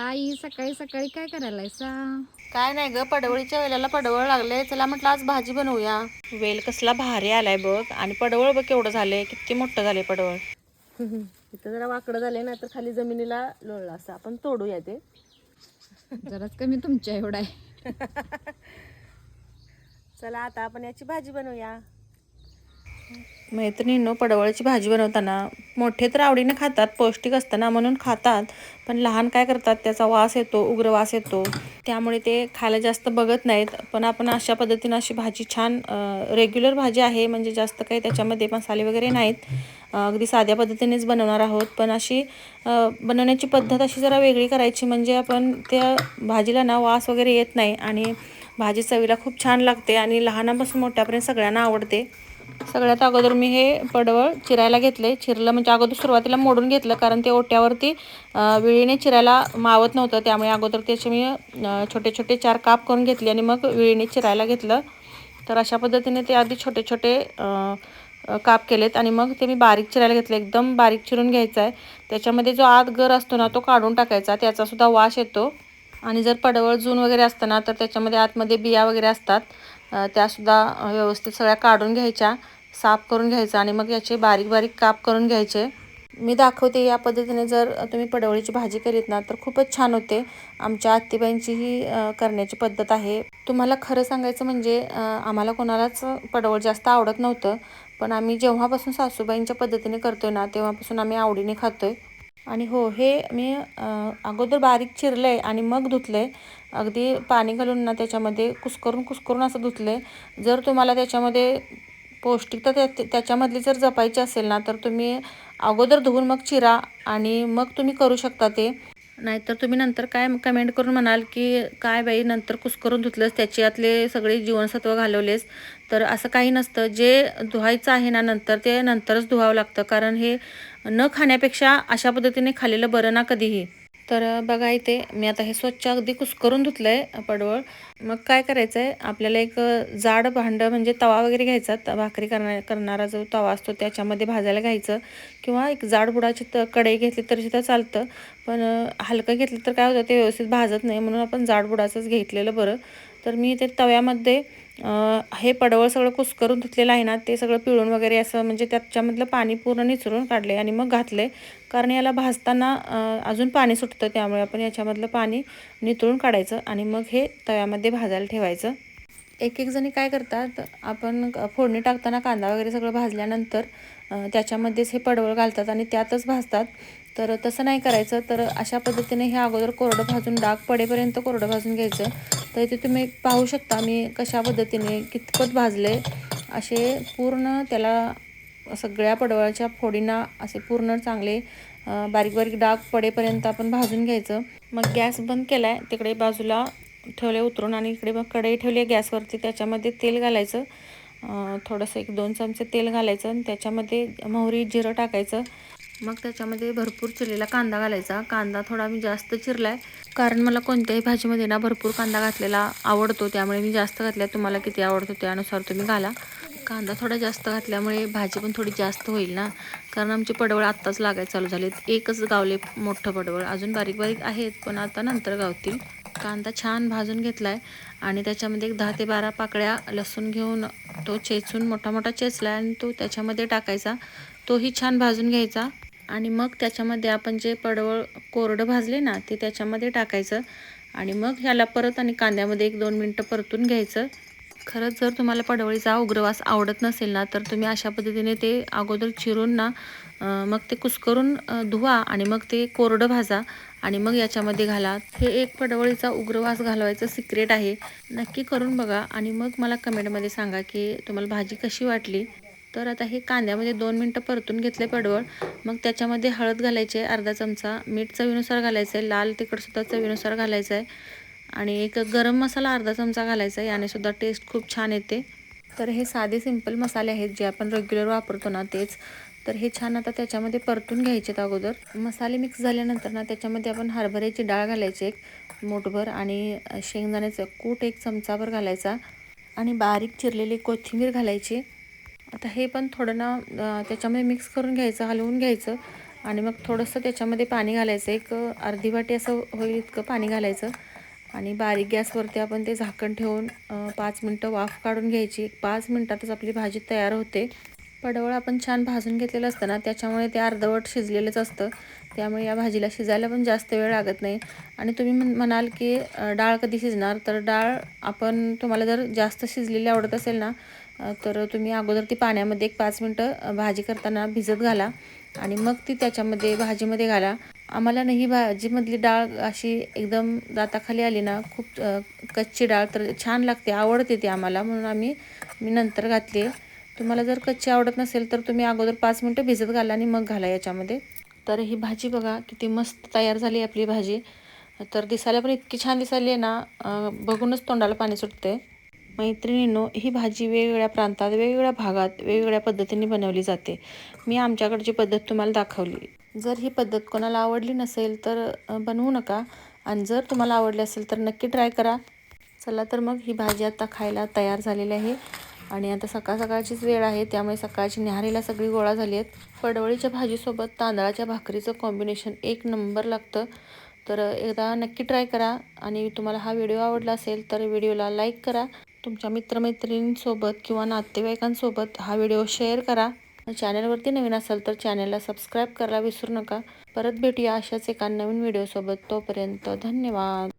आई सकाळी सकाळी काय करायलायसा? काय नाही ग, पडवळीच्या वेळेला पडवळ लागले. चला म्हटलं आज भाजी बनवूया. वेल कसला भारी आलाय बघ. आणि पडवळ बघ केवढं झालंय, किती मोठं झालंय पडवळ. इथं जरा वाकडं झालंय ना, तर खाली जमिनीला लोळलं असं आपण तोडूया ते. जराच कमी तुमच्या एवढा आहे. चला आता आपण याची भाजी बनवूया. मैत्रिणींनो, पडवळाची भाजी बनवताना मोठे तर आवडीने खातात, पौष्टिक असतं ना म्हणून खातात. पण लहान काय करतात, त्याचा वास येतो, उग्र वास येतो, त्यामुळे ते खायला जास्त बघत नाहीत. पण आपण अशा पद्धतीनं अशी भाजी छान रेग्युलर भाजी आहे, म्हणजे जास्त काही त्याच्यामध्ये मसाले वगैरे नाहीत. अगदी साध्या पद्धतीनेच बनवणार आहोत. पण अशी बनवण्याची पद्धत अशी जरा वेगळी करायची, म्हणजे आपण त्या भाजीला ना वास वगैरे येत नाही आणि भाजी चवीला खूप छान लागते आणि लहानापासून मोठ्यापर्यंत सगळ्यांना आवडते. सगळ्यात अगोदर मी हे पडवळ चिरायला घेतले. चिरलं म्हणजे अगोदर सुरुवातीला मोडून घेतलं, कारण ते ओट्यावरती विळीने चिरायला मावत नव्हतं. त्यामुळे अगोदर त्याचे मी छोटे छोटे 4 काप करून घेतले आणि मग विळीने चिरायला घेतलं. तर अशा पद्धतीने ते आधी छोटे छोटे काप केलेत आणि मग ते मी बारीक चिरायला घेतले. एकदम बारीक चिरून घ्यायचं आहे. त्याच्यामध्ये जो आत गर असतो ना, तो काढून टाकायचा, त्याचासुद्धा वास येतो. आणि जर पडवळ जून वगैरे असतं ना, तर त्याच्यामध्ये आतमध्ये बिया वगैरे असतात, त्यासुद्धा व्यवस्थित सगळ्या काढून घ्यायच्या, साफ करून घ्यायचं आणि मग याचे बारीक बारीक काप करून घ्यायचे. मी दाखवते या पद्धतीने जर तुम्ही पडवळीची भाजी केलीत ना, तर खूपच छान होते. आमच्या आत्तेबाईंची ही करण्याची पद्धत आहे. तुम्हाला खरं सांगायचं म्हणजे आम्हाला कोणालाच पडवळ जास्त आवडत नव्हतं, पण आम्ही जेव्हापासून सासूबाईंच्या पद्धतीने करतोय ना, तेव्हापासून आम्ही आवडीने खातोय. आणि हो, हे मी अगोदर बारीक चिरलं आहे आणि मग धुतलं आहे. अगदी पाणी घालून ना त्याच्यामध्ये कुस्करून कुस्करून असं धुतलं आहे. जर तुम्हाला त्याच्यामध्ये पौष्टिकता त्याच्यामधली जर जपायची असेल ना, तर तुम्ही अगोदर धुवून मग चिरा आणि मग तुम्ही करू शकता ते. नाहीतर तुम्ही नंतर काय कमेंट करून म्हणाल की काय बाई, नंतर कुस्करून धुतलंस, त्याच्यातले सगळे जीवनसत्व घालवलेस. तर असं काही नसतं. जे धुवायचं आहे ना नंतर, ते नंतरच धुवावं लागतं, कारण हे न खाण्यापेक्षा अशा पद्धतीने खाल्लेलं बरं ना कधीही. तर बघा इथे मी आता हे स्वच्छ अगदी कुस्करून धुतलं आहे पडवळ. मग काय करायचं आहे, आपल्याला एक जाड भांडं म्हणजे तवा वगैरे घ्यायचा. भाकरी करणारा जो तवा असतो त्याच्यामध्ये भाजायला घ्यायचं, किंवा एक जाड बुडाची कढई घेतली तरी सुद्धा चालतं. पण हलकं घेतलं तर काय होतं, ते व्यवस्थित भाजत नाही, म्हणून आपण जाड बुडाचंच घेतलेलं बरं. तर मी ते तव्यामध्ये हे पडवळ सगळं कुस्करून धुतलेलं आहे ना, ते सगळं पिळून वगैरे असं म्हणजे त्याच्यामधलं पाणी पूर्ण निचरून काढले आणि मग घातले. कारण याला भाजताना अजून पाणी सुटतं, त्यामुळे आपण याच्यामधलं पाणी नितळून काढायचं आणि मग हे तव्यामध्ये भाजायला ठेवायचं. एक एक जणी काय करतात, आपण फोडणी टाकताना कांदा वगैरे सगळं भाजल्यानंतर त्याच्यामध्येच हे पडवळ घालतात आणि त्यातच भाजतात. तर तसं नाही करायचं. तर अशा पद्धतीने हे अगोदर कोरडं भाजून डाग पडेपर्यंत कोरडं भाजून घ्यायचं. तर इथे तुम्ही पाहू शकता मी कशा पद्धतीने कितपत भाजले. असे पूर्ण त्याला सगळ्या पडवळाच्या फोडींना असे पूर्ण चांगले बारीक बारीक डाग पडेपर्यंत आपण भाजून घ्यायचं. मग गॅस बंद केला आहे, तिकडे बाजूला ठेवले उतरून, आणि इकडे मग कढई ठेवली आहे गॅसवरती. त्याच्यामध्ये तेल घालायचं, थोडंसं 1-2 चमचे तेल घालायचं आणि त्याच्यामध्ये मोहरी जिरं टाकायचं. मग त्याच्यामध्ये भरपूर चिरलेला कांदा घालायचा. कांदा थोडा मी जास्त चिरला आहे, कारण मला कोणत्याही भाजीमध्ये ना भरपूर कांदा घातलेला आवडतो, त्यामुळे मी जास्त घातला. तुम्हाला किती आवडतो त्यानुसार तुम्ही घाला. कांदा थोडा जास्त घातल्यामुळे भाजी पण थोडी जास्त होईल ना, कारण आमचे पडवळ आत्ताच लागायला चालू झालेत. एकच गावले मोठं पडवळ, अजून बारीक बारीक आहेत पण आता नंतर गावतील. कांदा छान भाजून घेतला आहे आणि त्याच्यामध्ये एक 10 ते 12 पाकळ्या लसूण घेऊन तो चेचून मोठा मोठा चेचला आणि तो त्याच्यामध्ये टाकायचा. तोही छान भाजून घ्यायचा आणि मग त्याच्यामध्ये आपण जे पडवळ कोरडं भाजले ना, ते त्याच्यामध्ये टाकायचं आणि मग ह्याला परत आणि कांद्यामध्ये 1-2 मिनटं परतून घ्यायचं. खरंच जर तुम्हाला पडवळीचा उग्रवास आवडत नसेल ना, तर तुम्ही अशा पद्धतीने ते अगोदर चिरून ना मग ते कुस्करून धुवा आणि मग ते कोरडं भाजा आणि मग याच्यामध्ये घाला. हे एक पडवळीचा उग्रवास घालवायचं सिक्रेट आहे. नक्की करून बघा आणि मग मला कमेंटमध्ये सांगा की तुम्हाला भाजी कशी वाटली. तर आता हे कांद्यामध्ये 2 मिनटं परतून घेतले पडवळ. मग त्याच्यामध्ये हळद घालायची आहे, अर्धा चमचा मीठ चवीनुसार घालायचं आहे, लाल तिखटसुद्धा चवीनुसार घालायचं आहे आणि एक गरम मसाला अर्धा चमचा घालायचा आहे. याने सुद्धा टेस्ट खूप छान येते. तर हे साधे सिंपल मसाले आहेत जे आपण रेग्युलर वापरतो ना, तेच. तर हे छान आता त्याच्यामध्ये परतून घ्यायचेत अगोदर. मसाले मिक्स झाल्यानंतर ना त्याच्यामध्ये आपण हरभऱ्याची डाळ घालायची एक मूठभर आणि शेंगदाण्याचं कूट 1 चमचाभर घालायचा आणि बारीक चिरलेली कोथिंबीर घालायची. आता हे पण थोडं ना त्याच्यामध्ये मिक्स करून घ्यायचं, हलवून घ्यायचं आणि मग थोडंसं त्याच्यामध्ये पाणी घालायचं, एक अर्धी वाटी असं होईल इतकं पाणी घालायचं आणि बारीक गॅसवरती आपण ते झाकण ठेवून 5 मिनटं वाफ काढून घ्यायची. 5 मिनटातच आपली भाजी तयार होते. पडवळ आपण छान भाजून घेतलेलं असतं ना, त्याच्यामुळे ते अर्धवट शिजलेलंच असतं. त्यामुळे या भाजीला शिजायला पण जास्त वेळ लागत नाही. आणि तुम्ही म्हणाल की डाळ कधी शिजणार, तर डाळ आपण तुम्हाला जर जास्त शिजलेली आवडत असेल ना, तर तुम्ही अगोदर ती पाण्यामध्ये एक 5 मिनटं भाजी करताना भिजत घाला आणि मग ती त्याच्यामध्ये भाजीमध्ये घाला. आम्हाला नाही, ही भाजीमधली डाळ अशी एकदम दाताखाली आली ना, खूप कच्ची डाळ तर छान लागते, आवडते ती आम्हाला, म्हणून मी नंतर घातली. तुम्हाला जर कच्ची आवडत नसेल तर तुम्ही अगोदर 5 मिनटं भिजत घाला आणि मग घाला याच्यामध्ये. तर ही भाजी बघा किती मस्त तयार झाली आपली भाजी. तर दिसायला पण इतकी छान दिसायली आहे ना, बघूनच तोंडाला पाणी सुटते. मैत्रिणींनो, ही भाजी वेगवेगळ्या प्रांतात, वेगवेगळ्या भागात, वेगवेगळ्या पद्धतीने बनवली जाते. मी आमच्याकडची पद्धत तुम्हाला दाखवली. जर ही पद्धत कोणाला आवडली नसेल तर बनवू नका, आणि जर तुम्हाला आवडली असेल तर नक्की ट्राय करा. चला तर मग ही भाजी आता खायला तयार झालेली आहे. आणि आता सकाळचीच वेळ आहे, त्यामुळे सकाळची न्याहारीला सगळी गोळा झाली आहेत. पडवळीच्या भाजीसोबत तांदळाच्या भाकरीचं कॉम्बिनेशन एक नंबर लागतं. तर एकदा नक्की ट्राय करा. आणि तुम्हाला हा व्हिडिओ आवडला असेल तर व्हिडिओला लाईक करा. तुमच्या मित्रमैत्रिणींसोबत किंवा नातेवाईकांसोबत हा व्हिडिओ शेअर करा. चॅनलवरती नवीन असाल तर चॅनलला सबस्क्राईब करायला विसरू नका. परत भेटूया अशाच एका नवीन व्हिडिओसोबत. तोपर्यंत धन्यवाद.